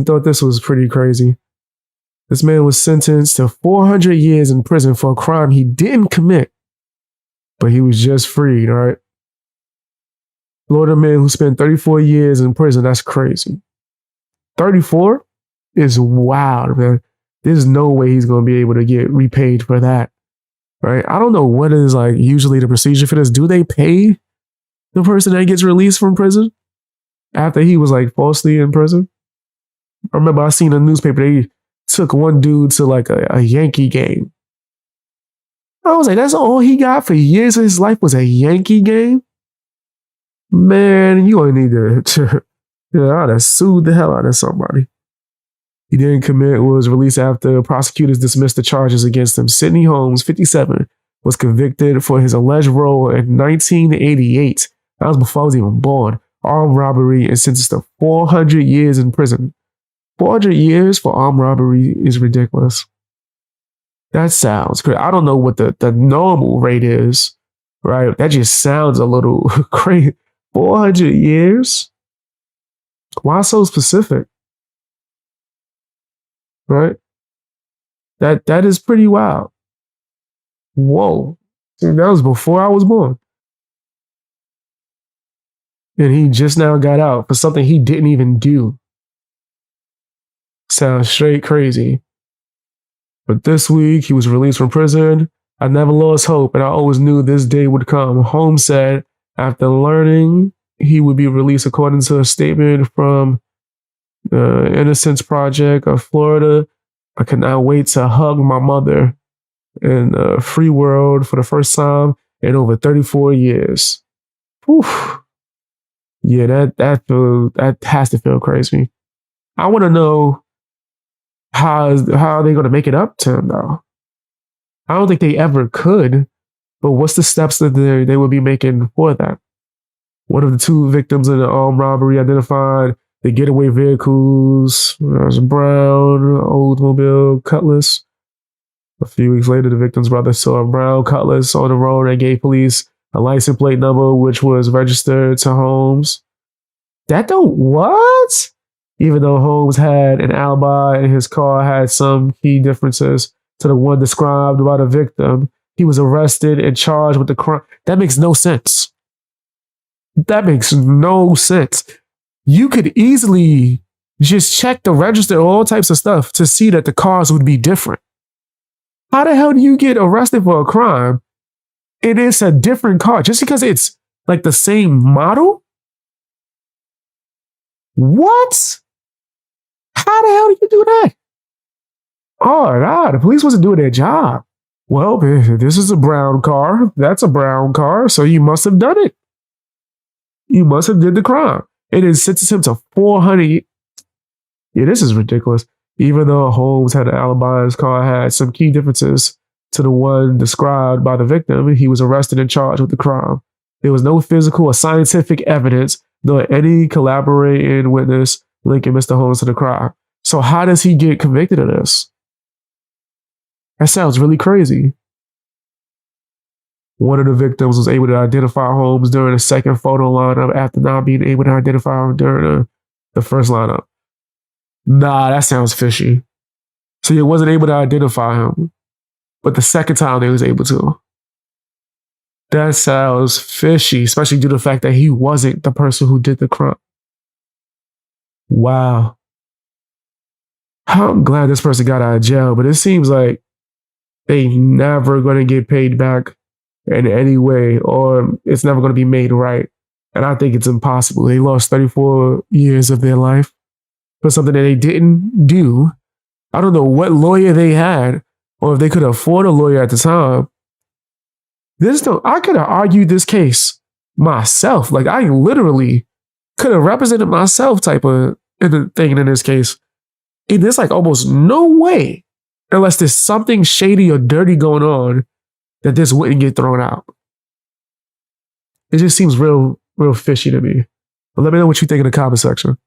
I thought this was pretty crazy. This man was sentenced to 400 years in prison for a crime he didn't commit, but he was just freed, all right? Florida man who spent 34 years in prison, that's crazy. 34 is wild, man. There's no way he's going to be able to get repaid for that, right? I don't know what is like usually the procedure for this. Do they pay the person that gets released from prison after he was like falsely in prison? I remember I seen a newspaper, they took one dude to like a Yankee game. I was like, that's all he got for years of his life was a Yankee game? Man, you only need to I'd have sued the hell out of somebody. He didn't commit, was released after prosecutors dismissed the charges against him. Sidney Holmes, 57, was convicted for his alleged role in 1988. That was before I was even born. Armed robbery and sentenced to 400 years in prison. 400 years for armed robbery is ridiculous. That sounds crazy. I don't know what the normal rate is, right? That just sounds a little crazy. 400 years? Why so specific? Right? That is pretty wild. Whoa. That was before I was born. And he just now got out for something he didn't even do. Sounds straight crazy. But this week, he was released from prison. I never lost hope, and I always knew this day would come. Holmes said after learning he would be released, according to a statement from the Innocence Project of Florida. I cannot wait to hug my mother in the free world for the first time in over 34 years. Whew. Yeah, that has to feel crazy. I want to know how are they going to make it up to him, though? I don't think they ever could, but what's the steps that they will be making for that? One of the two victims in the armed robbery identified the getaway vehicles. There was a brown Oldsmobile Cutlass. A few weeks later, the victim's brother saw a brown Cutlass on the road and gave police a license plate number, which was registered to Holmes. That don't what? Even though Holmes had an alibi and his car had some key differences to the one described by the victim, he was arrested and charged with the crime. That makes no sense. That makes no sense. You could easily just check the register, all types of stuff to see that the cars would be different. How the hell do you get arrested for a crime and it's a different car just because it's like the same model? What? How the hell do you do that? Oh, nah, the police wasn't doing their job. Well, this is a brown car. That's a brown car. So you must have done it. You must have did the crime. And it sentenced him to 400. Yeah, this is ridiculous. Even though Holmes had an alibi, his car had some key differences to the one described by the victim. He was arrested and charged with the crime. There was no physical or scientific evidence, nor any collaborating witness linking Mr. Holmes to the crime. So how does he get convicted of this? That sounds really crazy. One of the victims was able to identify Holmes during the second photo lineup after not being able to identify him during the first lineup. Nah, that sounds fishy. So he wasn't able to identify him, but the second time they was able to. That sounds fishy, especially due to the fact that he wasn't the person who did the crime. Wow. I'm glad this person got out of jail, but it seems like they never going to get paid back in any way, or it's never going to be made right. And I think it's impossible. They lost 34 years of their life for something that they didn't do. I don't know what lawyer they had, or if they could afford a lawyer at the time. I could have argued this case myself. Like, I literally could have represented myself type of thing in this case. And there's like almost no way, unless there's something shady or dirty going on, that this wouldn't get thrown out. It just seems real fishy to me. But let me know what you think in the comment section.